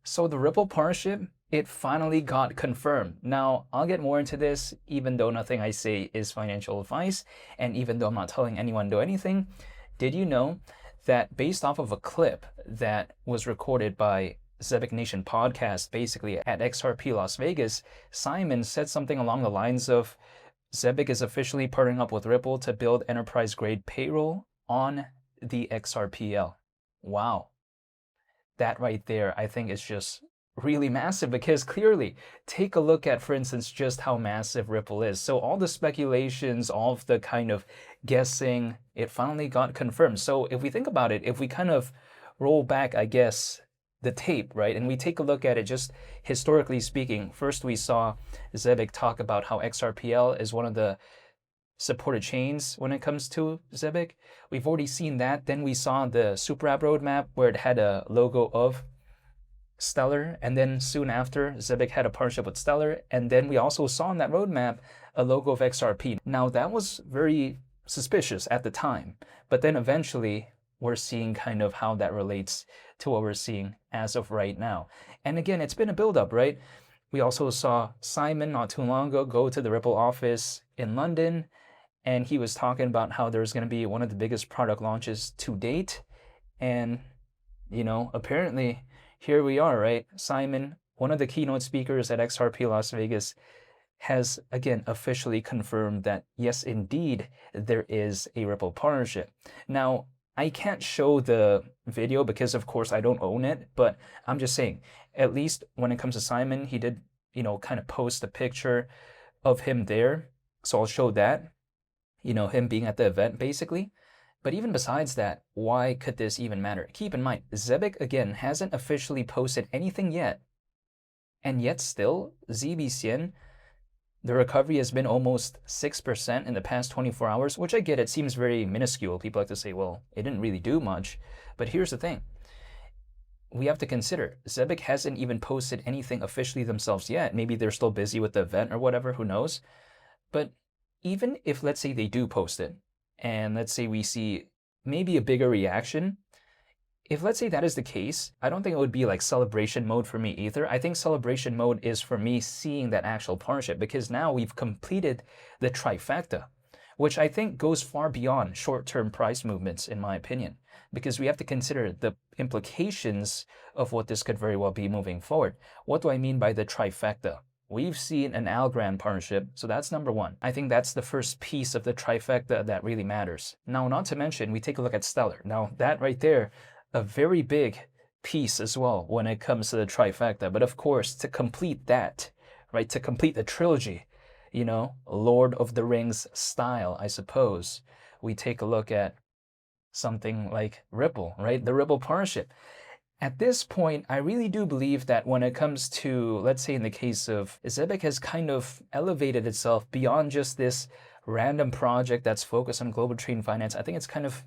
So the Ripple partnership, it finally got confirmed. Now, I'll get more into this, even though nothing I say is financial advice, and even though I'm not telling anyone to do anything. Did you know that based off of a clip that was recorded by Zebec Nation podcast, basically at XRP Las Vegas, Simon said something along the lines of Zebec is officially partnering up with Ripple to build enterprise-grade payroll on the XRPL. Wow. That right there, I think is just really massive because clearly, take a look at, for instance, just how massive Ripple is. So all the speculations, all of the kind of guessing, it finally got confirmed. So if we think about it, if we kind of roll back, I guess, the tape, right, and we take a look at it just historically speaking, first we saw Zebec talk about how XRPL is one of the supported chains when it comes to Zebec. We've already seen that. Then we saw the super app roadmap where it had a logo of Stellar, and then soon after, Zebec had a partnership with Stellar, and then we also saw in that roadmap a logo of XRP. Now that was very suspicious at the time, but then eventually we're seeing kind of how that relates to what we're seeing as of right now. And again, it's been a build-up, right? We also saw Simon not too long ago go to the Ripple office in London, and he was talking about how there's going to be one of the biggest product launches to date. And, you know, apparently here we are, right? Simon, one of the keynote speakers at XRP Las Vegas, has again officially confirmed that yes, indeed, there is a Ripple partnership. Now, I can't show the video because of course I don't own it, but I'm just saying, at least when it comes to Simon, he did, you know, kind of post a picture of him there. So I'll show that, you know, him being at the event basically. But even besides that, why could this even matter? Keep in mind, Zebec, again, hasn't officially posted anything yet. And yet still, ZBCN, the recovery has been almost 6% in the past 24 hours, which I get, it seems very minuscule. People like to say, well, it didn't really do much. But here's the thing. We have to consider, Zebec hasn't even posted anything officially themselves yet. Maybe they're still busy with the event or whatever, who knows? But even if, let's say, they do post it, and let's say we see maybe a bigger reaction, if let's say that is the case, I don't think it would be like celebration mode for me either. I think celebration mode is for me seeing that actual partnership because now we've completed the trifecta, which I think goes far beyond short-term price movements in my opinion, because we have to consider the implications of what this could very well be moving forward. What do I mean by the trifecta? We've seen an Algorand partnership, so that's number one. I think that's the first piece of the trifecta that really matters. Now, not to mention, we take a look at Stellar. Now, that right there, a very big piece as well when it comes to the trifecta. But of course, to complete that, right, to complete the trilogy, you know, Lord of the Rings style, I suppose, we take a look at something like Ripple, right? The Ripple partnership. At this point, I really do believe that when it comes to, let's say in the case of Zebec, has kind of elevated itself beyond just this random project that's focused on global trade and finance. I think it's kind of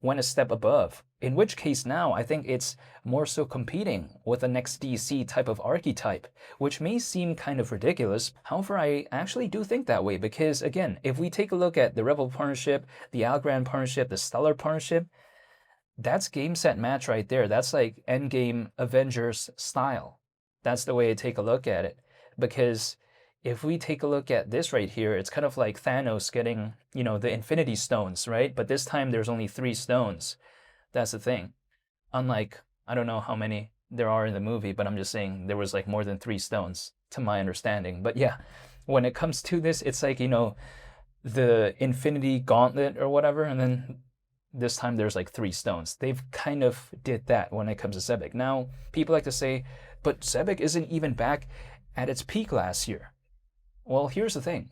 went a step above, in which case now I think it's more so competing with the next DC type of archetype, which may seem kind of ridiculous. However, I actually do think that way because, again, if we take a look at the Ripple partnership, the Algorand partnership, the Stellar partnership, that's game, set, match right there. That's like Endgame Avengers style. That's the way I take a look at it. Because if we take a look at this right here, it's kind of like Thanos getting, you know, the Infinity Stones, right? But this time there's only 3 stones. That's the thing. Unlike, I don't know how many there are in the movie, but I'm just saying there was like more than 3 stones to my understanding. But yeah, when it comes to this, it's like, you know, the Infinity Gauntlet or whatever, and then this time there's like 3 stones. They've kind of did that when it comes to Zebec. Now, people like to say, but Zebec isn't even back at its peak last year. Well, here's the thing.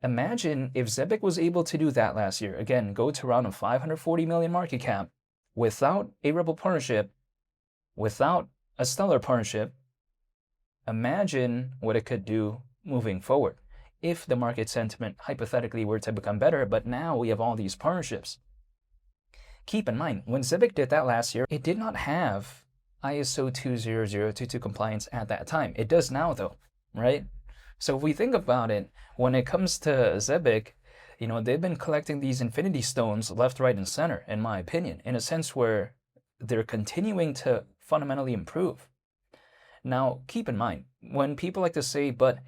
Imagine if Zebec was able to do that last year, again, go to around a 540 million market cap without a Ripple partnership, without a Stellar partnership. Imagine what it could do moving forward if the market sentiment hypothetically were to become better, but now we have all these partnerships. Keep in mind, when Zebec did that last year, it did not have ISO 20022 compliance at that time. It does now though, right? So if we think about it, when it comes to Zebec, you know, they've been collecting these Infinity Stones left, right, and center, in my opinion, in a sense where they're continuing to fundamentally improve. Now, keep in mind, when people like to say, but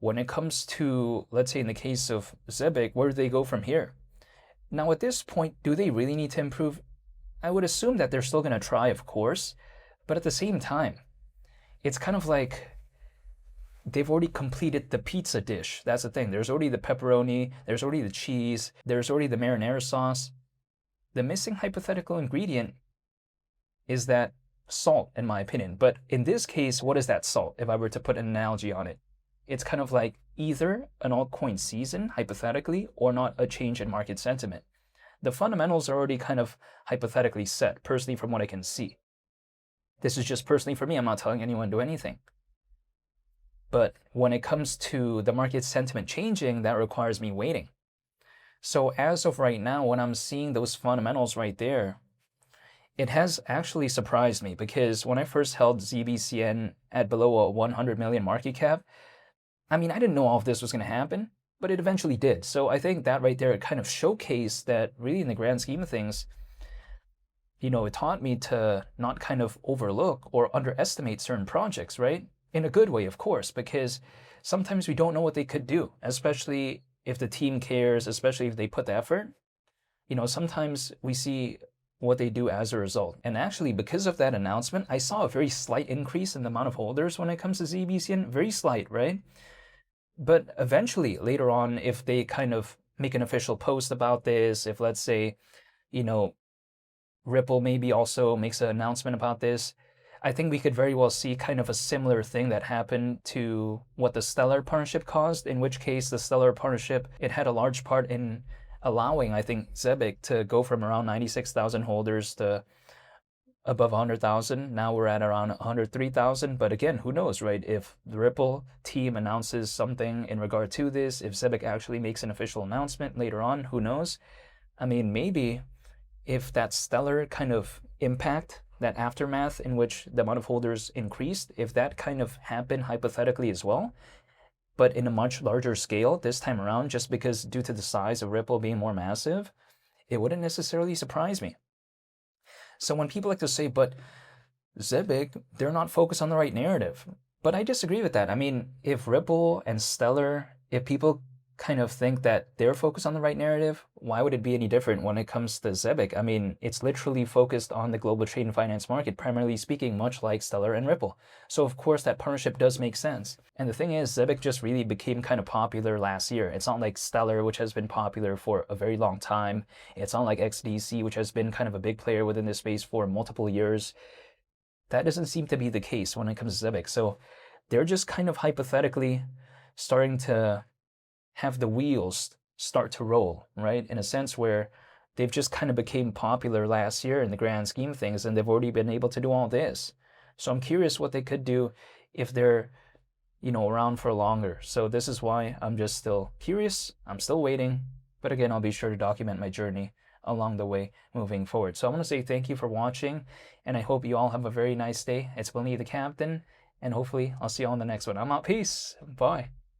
when it comes to, let's say in the case of Zebec, where do they go from here? Now, at this point, do they really need to improve? I would assume that they're still going to try, of course, but at the same time, it's kind of like they've already completed the pizza dish. That's the thing. There's already the pepperoni, there's already the cheese, there's already the marinara sauce. The missing hypothetical ingredient is that salt, in my opinion. But in this case, what is that salt, if I were to put an analogy on it? It's kind of like either an altcoin season, hypothetically, or not a change in market sentiment. The fundamentals are already kind of hypothetically set, personally, from what I can see. This is just personally for me. I'm not telling anyone to do anything. But when it comes to the market sentiment changing, that requires me waiting. So as of right now, when I'm seeing those fundamentals right there, it has actually surprised me, because when I first held ZBCN at below a 100 million market cap, I mean, I didn't know all of this was going to happen, but it eventually did. So I think that right there, it kind of showcased that really in the grand scheme of things, it taught me to not kind of overlook or underestimate certain projects, right? In a good way, of course, because sometimes we don't know what they could do, especially if the team cares, especially if they put the effort. Sometimes we see what they do as a result. And actually, because of that announcement, I saw a very slight increase in the amount of holders when it comes to ZBCN. Very slight, right? But eventually, later on, if they kind of make an official post about this, if let's say, Ripple maybe also makes an announcement about this, I think we could very well see kind of a similar thing that happened to what the Stellar partnership caused, in which case the Stellar partnership, it had a large part in allowing, I think, Zebec to go from around 96,000 holders to above 100,000. Now we're at around 103,000. But again, who knows, right? If the Ripple team announces something in regard to this, if Zebec actually makes an official announcement later on, who knows? I mean, maybe if that Stellar kind of impact, that aftermath in which the amount of holders increased, if that kind of happened hypothetically as well, but in a much larger scale this time around, just because due to the size of Ripple being more massive, it wouldn't necessarily surprise me. So when people like to say, but Zebec, they're not focused on the right narrative. But I disagree with that. I mean, if Ripple and Stellar, if people kind of think that they're focused on the right narrative, why would it be any different when it comes to Zebec? I mean, it's literally focused on the global trade and finance market, primarily speaking, much like Stellar and Ripple. So of course that partnership does make sense. And the thing is, Zebec just really became kind of popular last year. It's not like Stellar, which has been popular for a very long time. It's not like XDC, which has been kind of a big player within this space for multiple years. That doesn't seem to be the case when it comes to Zebec. So they're just kind of hypothetically starting to have the wheels start to roll, right? In a sense where they've just kind of became popular last year in the grand scheme of things, and they've already been able to do all this. So I'm curious what they could do if they're, around for longer. So this is why I'm just still curious. I'm still waiting. But again, I'll be sure to document my journey along the way moving forward. So I want to say thank you for watching, and I hope you all have a very nice day. It's been Lee the Captain, and hopefully I'll see you all in the next one. I'm out. Peace. Bye.